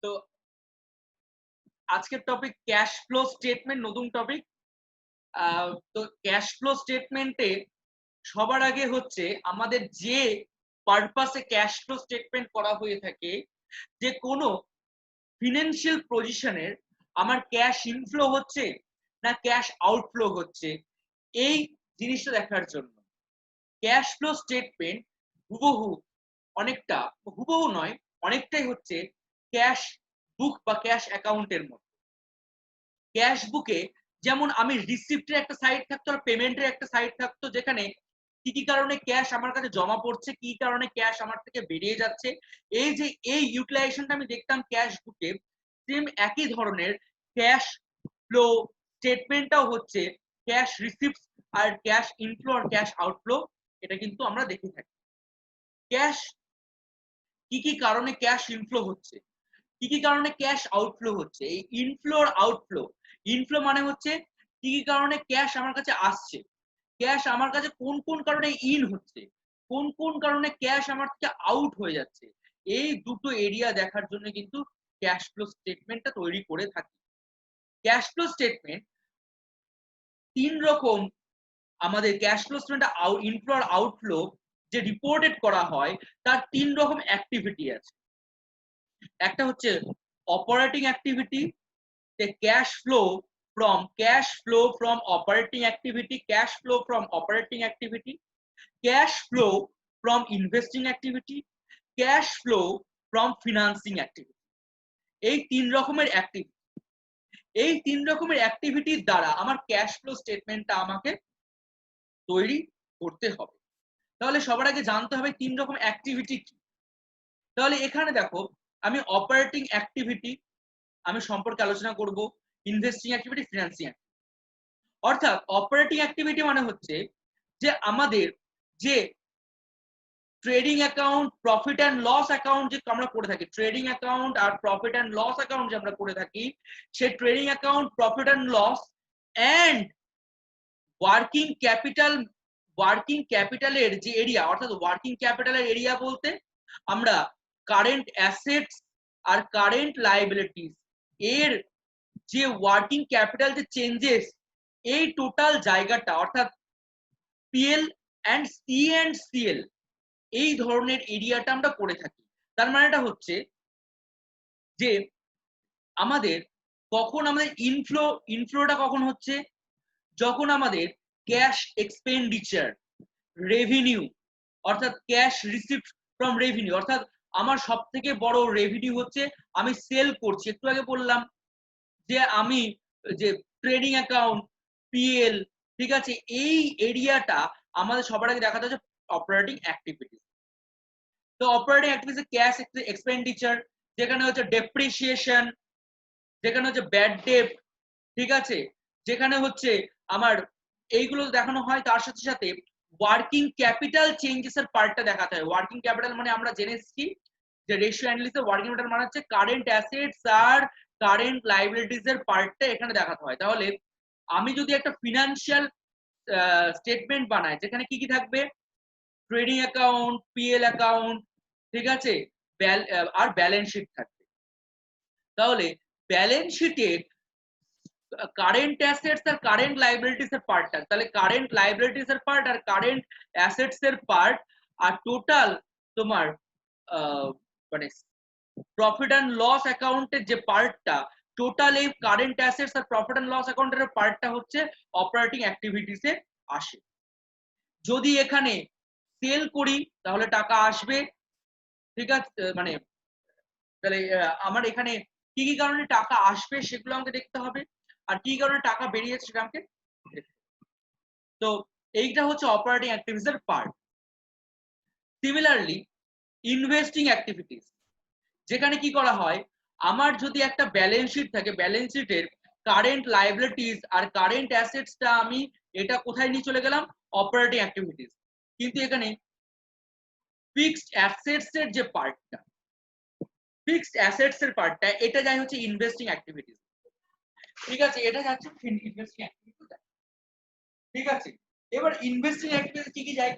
তো আজকের topic cash flow statement, নতুন টপিক। তো ক্যাশ ফ্লো স্টেটমেন্টে সবার আগে হচ্ছে আমাদের যে পারপাসে ক্যাশ ফ্লো স্টেটমেন্ট করা হয়ে থাকে, যে কোনো ফিনান্সিয়াল পজিশনের আমার ক্যাশ ইনফ্লো হচ্ছে না ক্যাশ আউটফ্লো হচ্ছে, এই জিনিসটা দেখার জন্য ক্যাশ ফ্লো স্টেটমেন্ট হুবহু অনেকটা, হুবহু নয় অনেকটাই হচ্ছে ক্যাশ বুক বা ক্যাশ অ্যাকাউন্টের মতো। ক্যাশ বুকে যেমন আমি রিসিপ্টের একটা সাইড থাকতো আর পেমেন্টের একটা সাইড থাকতো, যেখানে কি কি কারণে ক্যাশ আমার কাছে জমা পড়ছে, কি কারণে ক্যাশ আমার থেকে বেরিয়ে যাচ্ছে, এই যে এই ইউটিলাইজেশনটা আমি দেখতাম ক্যাশ বুকে, সেম একই ধরনের ক্যাশ ফ্লো স্টেটমেন্টটাও হচ্ছে ক্যাশ রিসিপ্ট আর ক্যাশ ইনফ্লো আর ক্যাশ আউটফ্লো, এটা কিন্তু আমরা দেখে থাকি। ক্যাশ কি কি কারণে ক্যাশ ইনফ্লো হচ্ছে, কি কি কারণে ক্যাশ আউটফ্লো হচ্ছে, এই ইনফ্লো আর আউটফ্লো, ইনফ্লো মানে হচ্ছে কি কি কারণে ক্যাশ আমার কাছে আসছে, ক্যাশ আমার কাছে কোন কোন কারণে ইন হচ্ছে, কোন কোন কারণে ক্যাশ আমার থেকে আউট হয়ে যাচ্ছে, এই দুটো এরিয়া দেখার জন্য কিন্তু ক্যাশ ফ্লো স্টেটমেন্টটা তৈরি করে থাকি। ক্যাশ ফ্লো স্টেটমেন্ট তিন রকম, আমাদের ক্যাশ ফ্লো স্টেটমেন্ট ইনফ্লো আর আউটফ্লো যে রিপোর্টেড করা হয় তার তিন রকম অ্যাক্টিভিটি আছে। একটা হচ্ছে operating activity, the cash flow from operating activity, cash flow from operating activity, cash flow from investing activity, cash flow from financing activity। এই তিন রকমের অ্যাক্টিভিটি, এই তিন রকমের অ্যাক্টিভিটির দ্বারা আমার ক্যাশ ফ্লো স্টেটমেন্টটা আমাকে তৈরি করতে হবে। তাহলে সবার আগে জানতে হবে তিন রকম অ্যাক্টিভিটি কি। তাহলে এখানে দেখো, আমি অপারেটিং অ্যাক্টিভিটি আমি সম্পর্কে আলোচনা করব, ইনভেস্টিং অ্যাক্টিভিটি, ফিনান্সিং অ্যাক্টিভিটি। অর্থাৎ অপারেটিং অ্যাক্টিভিটি মানে হচ্ছে যে আমাদের যে trading account, profit and loss account যে আমরা করে থাকি, ট্রেডিং অ্যাকাউন্ট আর প্রফিট অ্যান্ড লস অ্যাকাউন্ট যে আমরা করে থাকি, সেই trading account, profit and loss and working capital, working ক্যাপিটালের যে এরিয়া, অর্থাৎ ওয়ার্কিং ক্যাপিটালের এরিয়া বলতে আমরা কারেন্ট অ্যাসেটস আর কারেন্ট লায়াবিলিটিস এর যে ওয়ার্কিং ক্যাপিটাল যে চেঞ্জেস, এই টোটাল জায়গাটা অর্থাৎ পিএল অ্যান্ড সিএল এই ধরনের এরিয়াটা আমরা করে থাকি। তার মানেটা হচ্ছে যে আমাদের কখন আমাদের ইনফ্লোটা কখন হচ্ছে, যখন আমাদের ক্যাশ এক্সপেন্ডিচার, রেভিনিউ অর্থাৎ ক্যাশ রিসিপ্ট ফ্রম রেভিনিউ, অর্থাৎ আমার সব থেকে বড় রেভিনিউ হচ্ছে আমি সেল করছি। একটু আগে বললাম যে আমি যে ট্রেডিং অ্যাকাউন্ট, পিএল, ঠিক আছে, এই এরিয়াটা আমাদের সবার আগে দেখাতে হচ্ছে অপারেটিং অ্যাক্টিভিটিস। তো অপারেটিং অ্যাক্টিভিটিস ক্যাশ এক্সপেন্ডিচার, যেখানে হচ্ছে ডেপ্রিসিয়েশন, যেখানে হচ্ছে ব্যাড ডেট, ঠিক আছে, যেখানে হচ্ছে আমার এইগুলো দেখানো হয়। তার সাথে সাথে ওয়ার্কিং ক্যাপিটাল চেঞ্জেস এর পার্টটা দেখাতে হয়। ওয়ার্কিং ক্যাপিটাল মানে আমরা জেনেছি যে রেশিও অ্যানালিসিসে ওয়ার্কিং ক্যাপিটাল মানে হচ্ছে কারেন্ট অ্যাসেটস আর কারেন্ট লায়াবিলিটিস এর পার্টটা এখানে দেখাতে হয়। তাহলে আমি যদি একটা ফিনান্সিয়াল স্টেটমেন্ট বানাই, যেখানে কি কি থাকবে, ট্রেডিং অ্যাকাউন্ট, পিএল অ্যাকাউন্ট, ঠিক আছে, আর ব্যালেন্স শিট থাকবে। তাহলে ব্যালেন্স শিটে কারেন্ট অ্যাসেটস আর কারেন্ট লায়াবিলিটিস এর পার্টটা, তাহলে কারেন্ট লায়াবিলিটিস এর পার্ট আর কারেন্ট অ্যাসেটস এর পার্ট আর টোটাল তোমার মানে প্রফিট অ্যান্ড লস অ্যাকাউন্টের যে পার্টটা, টোটাল এই কারেন্ট অ্যাসেটস আর প্রফিট অ্যান্ড লস অ্যাকাউন্টের পার্টটা হচ্ছে অপারেটিং অ্যাক্টিভিটিসে আসে। যদি এখানে সেল করি তাহলে টাকা আসবে, ঠিক আছে, মানে তাহলে আমার এখানে কি কি কারণে টাকা আসবে সেগুলো আমাকে দেখতে হবে, আর কি কারণে টাকা বেরিয়েছে সেটা আমাকে দেখতে হবে। তো এইটা হচ্ছে অপারেটিং অ্যাক্টিভিটিস এর পার্ট। সিমিলারলি ইনভেস্টিং অ্যাক্টিভিটিস, যেখানে কি করা হয়, আমার যদি একটা ব্যালেন্স শিট থাকে, ব্যালেন্স শিটের কারেন্ট লায়াবিলিটিস আর কারেন্ট অ্যাসেটসটা আমি এটা কোথায় নিয়ে চলে গেলাম, অপারেটিং অ্যাক্টিভিটিস। কিন্তু এখানে ফিক্সড অ্যাসেটস এর যে পার্টটা, ফিক্সড অ্যাসেটস এর পার্টটা এটা যায় হচ্ছে ইনভেস্টিং অ্যাক্টিভিটিস, ঠিক আছে, এটা যাচ্ছে ইনভেস্টিং অ্যাক্টিভিটিস, ঠিক আছে। এবার ইনভেস্টিং অ্যাক্টিভিটিস কি কি যায়,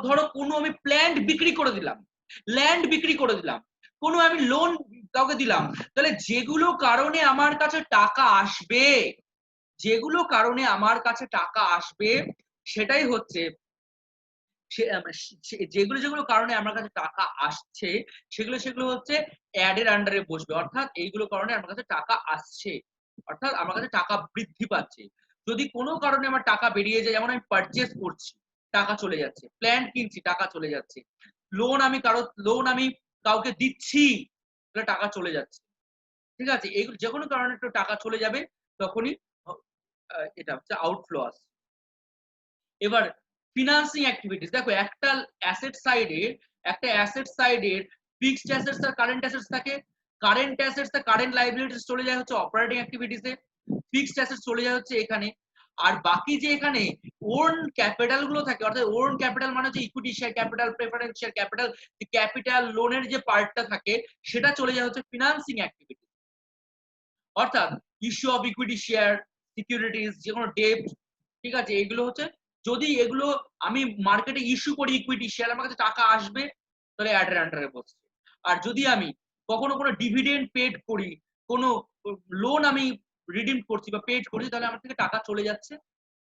ধরো কোনো আমি ল্যান্ড বিক্রি করে দিলাম, কোনো আমি লোন কাউকে দিলাম, তাহলে যেগুলো কারণে আমার কাছে টাকা আসবে, যেগুলো কারণে আমার কাছে টাকা আসবে সেটাই হচ্ছে যেগুলো যেগুলো কারণে আমার কাছে টাকা আসছে সেগুলো হচ্ছে অ্যাড এর আন্ডারে বসবে, অর্থাৎ এইগুলো কারণে আমার কাছে টাকা আসছে, অর্থাৎ আমার কাছে টাকা বৃদ্ধি পাচ্ছে। যদি কোনো কারণে আমার টাকা বেরিয়ে যায়, যেমন আমি পারচেজ করছি টাকা চলে যাচ্ছে, প্ল্যান কিনছি টাকা চলে যাচ্ছে, লোন আমি কাউকে দিচ্ছি তাহলে টাকা চলে যাচ্ছে, ঠিক আছে, এইগুলো যে কোনো কারণে একটু টাকা চলে যাবে তখনই এটা হচ্ছে আউটফ্লো আসছে। এবার ফিনান্সিং অ্যাক্টিভিটিস, দেখো একটা অ্যাসেট সাইডের ফিক্সড অ্যাসেটস আর কারেন্ট অ্যাসেটস থাকে। কারেন্ট অ্যাসেটস আর কারেন্ট লায়াবিলিটিস চলে যায় হচ্ছে অপারেটিং অ্যাক্টিভিটিসে, ফিক্সড অ্যাসেটস চলে যায় হচ্ছে এখানে। আর বাকি যে এখানে ওন ক্যাপিটাল গুলো থাকে, অর্থাৎ ওন ক্যাপিটাল মানে হচ্ছে equity share capital, preference share capital, capital লোনের যে পার্টটা থাকে সেটা চলে যায় হচ্ছে ফিনান্সিং অ্যাক্টিভিটি, অর্থাৎ issue of equity share, securities, যে কোনো ডেট, ঠিক আছে, এগুলো হচ্ছে যদি এগুলো আমি মার্কেটে ইস্যু করি ইকুইটি শেয়ার, আমার কাছে টাকা আসবে তাহলে অ্যাডের আন্ডারে বসছে। আর যদি আমি কখনো কোনো ডিভিডেন্ড পেড করি, কোনো লোন আমি রিডিম করছি বা পেড করছি, তাহলে আমার থেকে টাকা চলে যাচ্ছে,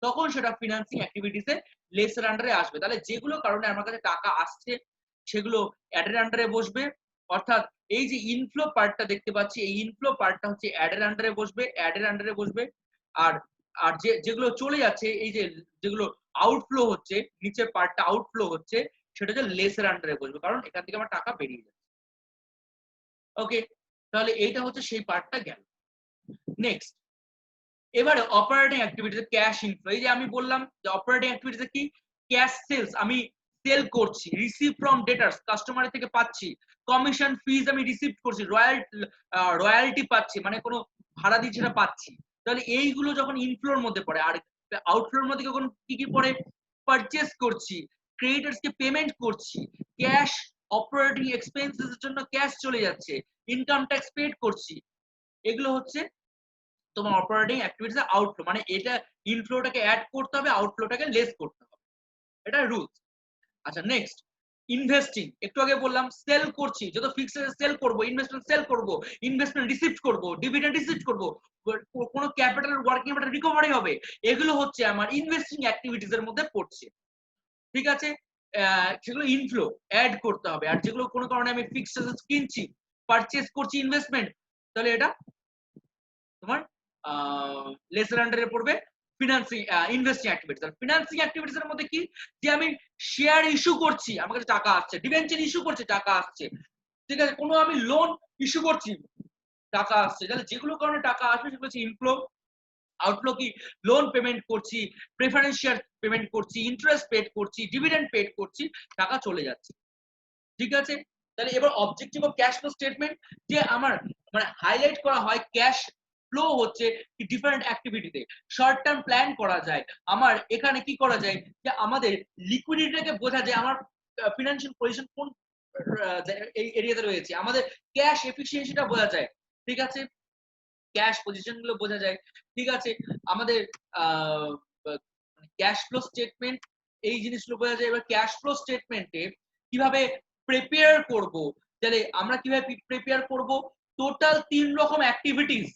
তখন সেটা ফিনান্সিং অ্যাক্টিভিটিসে লেসের আন্ডারে আসবে। তাহলে যেগুলো কারণে আমার কাছে টাকা আসছে সেগুলো অ্যাডের আন্ডারে বসবে, অর্থাৎ এই যে ইনফ্লো পার্টটা দেখতে পাচ্ছি এই ইনফ্লো পার্টটা হচ্ছে অ্যাডের আন্ডারে বসবে, অ্যাডের আন্ডারে বসবে। আর আর যেগুলো চলে যাচ্ছে, এই যে যেগুলো আউটফ্লো হচ্ছে, নিচের পার্টটা আউটফ্লো হচ্ছে, সেটা হচ্ছে লেসের আন্ডারে বসবে, কারণ এখান থেকে আমার টাকা বেরিয়ে যাচ্ছে। ওকে, তাহলে এইটা হচ্ছে সেই পার্টটা গেল। নেক্সট, এবারে অপারেটিং অ্যাক্টিভিটিতে ক্যাশ ইনফ্লো, এই যে আমি বললাম যে অপারেটিং অ্যাক্টিভিটিতে কি ক্যাশ সেলস, আমি সেল করছি, রিসিভ ফ্রম ডেটার্স, কাস্টমারের থেকে পাচ্ছি, কমিশন ফিজ আমি রিসিভ করছি, রয়্যালটি পাচ্ছি, মানে কোনো ভাড়া দিয়ে সেটা পাচ্ছি, তাহলে এইগুলো যখন ইনফ্লোর মধ্যে পড়ে। আর আউটফ্লোর মধ্যে কখন কি কি পড়ে, পারচেজ করছি, ক্রেডিটার্স কে পেমেন্ট করছি, ক্যাশ অপারেটিং এক্সপেন্সেস এর জন্য ক্যাশ চলে যাচ্ছে, ইনকাম ট্যাক্স পেড করছি, এগুলো হচ্ছে তোমার অপারেটিং অ্যাক্টিভিটিস আউটফ্লো, মানে এটা ইনফ্লোটাকে অ্যাড করতে হবে, আউটফ্লোটাকে লেস করতে হবে, এটা রুলস। আচ্ছা নেক্সট, ইনভেস্টিং, একটু আগে বললাম সেল করছি, যত ফিক্সড সেল করব, ইনভেস্টমেন্ট সেল করব, ইনভেস্টমেন্ট রিসিভ করব, ডিভিডেন্ড রিসিভ করব, কোন ক্যাপিটাল ওয়ার্কিং ক্যাপিটাল রিকভারি হবে, এগুলো হচ্ছে আমার ইনভেস্টিং অ্যাক্টিভিটিস এর মধ্যে পড়ছে, ঠিক আছে। সেগুলো ইনফ্লো অ্যাড করতে হবে। আর যেগুলো কোনো কারণে আমি ফিক্সড অ্যাসেটস কিনছি, পারচেজ করছি, ইনভেস্টমেন্ট, তাহলে এটা তোমার লেসের আন্ডারে পড়বে ফিনান্সিং ইনভেস্টিং অ্যাক্টিভিটিস। আর ফিনান্সিং অ্যাক্টিভিটিস এর মধ্যে কি, যে আমি শেয়ার ইস্যু করছি, আমার কাছে টাকা আসছে, ডিবেঞ্চার ইস্যু করছি, টাকা আসছে, ঠিক আছে, কোনো আমি লোন ইস্যু করছি, টাকা আসছে, তাহলে যেগুলো কারণে টাকা আসবে সেগুলো হচ্ছে ইনফ্লো। আউটফ্লো কি, লোন পেমেন্ট করছি, প্রেফারেন্স শেয়ার পেমেন্ট করছি, ইন্টারেস্ট পেড করছি, ডিভিডেন্ড পেড করছি, টাকা চলে যাচ্ছে, ঠিক আছে। তাহলে এবার objective of cash flow statement, যে আমার মানে হাইলাইট করা হয় ক্যাশ ফ্লো হচ্ছে কি ডিফারেন্ট অ্যাক্টিভিটিতে শর্ট টার্ম প্ল্যান করা যায়। আমার এখানে কি করা যায়, যে আমাদের লিকুইডিটিটাকে বোঝা যায়, আমার ফিনান্সিয়াল পজিশন কোন এই এরিয়াতে রয়েছে, আমাদের ক্যাশ এফিসিয়েন্সিটা বোঝা যায়, ঠিক আছে, ক্যাশ পজিশন গুলো বোঝা যায়, ঠিক আছে, আমাদের ক্যাশ ফ্লো স্টেটমেন্ট এই জিনিসগুলো বোঝা যায়। এবার ক্যাশ ফ্লো স্টেটমেন্টে কিভাবে প্রিপেয়ার করব, তাহলে আমরা কিভাবে প্রিপেয়ার করব, টোটাল 3 রকম অ্যাক্টিভিটিস,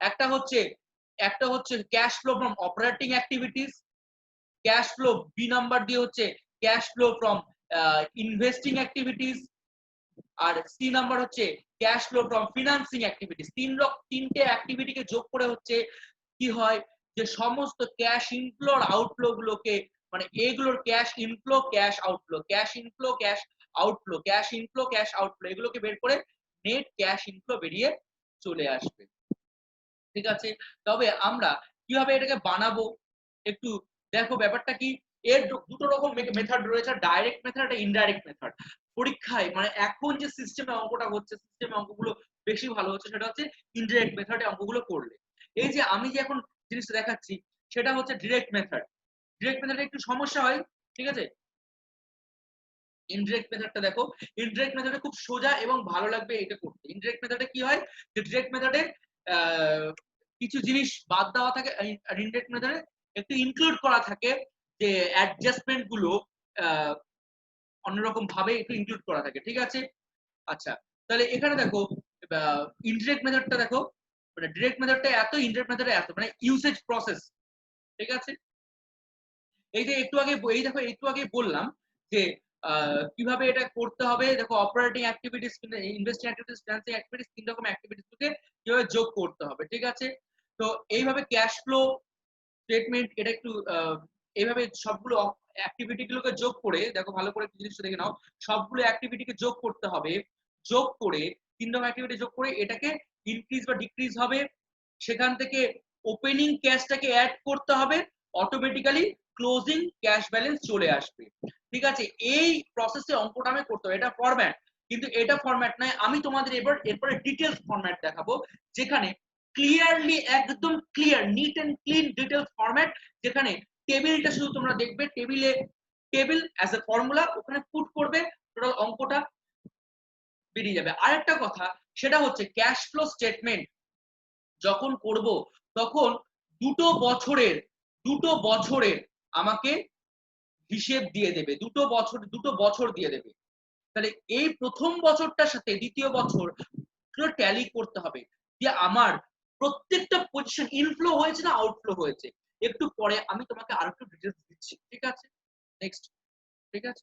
একটা হচ্ছে cash flow from operating activities, cash flow B number দিয়ে হচ্ছে cash flow from investing activities, আর সি নাম্বার হচ্ছে cash flow from financing activities. তিনটে অ্যাক্টিভিটিকে যোগ করে হচ্ছে কি হয়, যে সমস্ত ক্যাশ ইনফ্লো আর আউটফ্লো গুলোকে, মানে এগুলোর cash inflow cash outflow, cash inflow cash outflow, cash inflow cash outflow, এগুলোকে বের করে নেট ক্যাশ ইনফ্লো বেরিয়ে চলে আসবে, ঠিক আছে। তবে আমরা কিভাবে এটাকে বানাবো একটু দেখো, ব্যাপারটা কি, এর দুটো রকম মেথড রয়েছে, ডাইরেক্ট মেথড আর ইনডাইরেক্ট মেথড। পরীক্ষায় মানে এখন যে সিস্টেমে অঙ্কটা হচ্ছে, সিস্টেমে অঙ্কগুলো বেশি ভালো হচ্ছে, সেটা হচ্ছে ইনডাইরেক্ট মেথডে অঙ্কগুলো করলে। এই যে আমি যে এখন জিনিসটা দেখাচ্ছি সেটা হচ্ছে ডিরেক্ট মেথড, ডিরেক্ট মেথডে একটু সমস্যা হয়, ঠিক আছে। ইনডিরেক্ট মেথডটা দেখো, ইনডিরেক্ট মেথডে খুব সোজা এবং ভালো লাগবে এটা করতে। ইনডিরেক্ট মেথডে কি হয়, যে ডিরেক্ট মেথডে কিছু জিনিস বাদ দেওয়া থাকে, আর ইনডিরেক্ট মেথডে একটু ইনক্লুড করা থাকে, যে অ্যাডজাস্টমেন্ট গুলো অন্যরকম ভাবে একটু ইনক্লুড করা থাকে, ঠিক আছে। আচ্ছা, তাহলে এখানে দেখো ইনডিরেক্ট মেথডটা দেখো, মানে ডিরেক্ট মেথডটা এত, ইনডিরেক্ট মেথডটা এত, মানে ইউসেজ প্রসেস। ঠিক আছে, এই যে একটু আগে এই দেখো একটু আগে বললাম যে কিভাবে এটা করতে হবে। দেখো operating activities, investing activities, financing activities, তিন রকম অ্যাক্টিভিটিসকে কিভাবে যোগ করতে হবে। ঠিক আছে, তো এইভাবে ক্যাশ ফ্লো স্টেটমেন্ট এটা একটু এইভাবে সবগুলো অ্যাক্টিভিটি গুলোকে যোগ করে দেখো, ভালো করে জিনিসটা দেখে নাও, সবগুলো অ্যাক্টিভিটিকে যোগ করতে হবে, যোগ করে তিন রকম অ্যাক্টিভিটি যোগ করে এটাকে ইনক্রিজ বা ডিক্রিজ হবে, সেখান থেকে ওপেনিং ক্যাশটাকে অ্যাড করতে হবে, অটোমেটিক্যালি ক্লোজিং ক্যাশ ব্যালেন্স চলে আসবে। ঠিক আছে, এই প্রসেসে অঙ্কটা আমি করতে হবে, এটা ফরম্যাট, কিন্তু এটা ফরম্যাট নয়, আমি তোমাদের এরপরে ডিটেলস ফরম্যাট দেখাবো, যেখানে ক্লিয়ারলি, একদম clear, neat and clean details format, যেখানে টেবিলটা শুধু তোমরা দেখবে, টেবিল অ্যাজ এ ফর্মুলা ওখানে পুট করবে, টোটাল অঙ্কটা বেরিয়ে যাবে। আরেকটা কথা, সেটা হচ্ছে ক্যাশ ফ্লো স্টেটমেন্ট যখন করব তখন দুটো বছরের আমাকে হিসেব দিয়ে দেবে, দুটো বছর দিয়ে দেবে। তাহলে এই প্রথম বছরটার সাথে দ্বিতীয় বছর ট্যালি করতে হবে যে আমার প্রত্যেকটা পজিশন ইনফ্লো হয়েছে না আউটফ্লো হয়েছে। একটু পরে আমি তোমাকে আরেকটু ডিটেইলস দিচ্ছি। ঠিক আছে, নেক্সট। ঠিক আছে।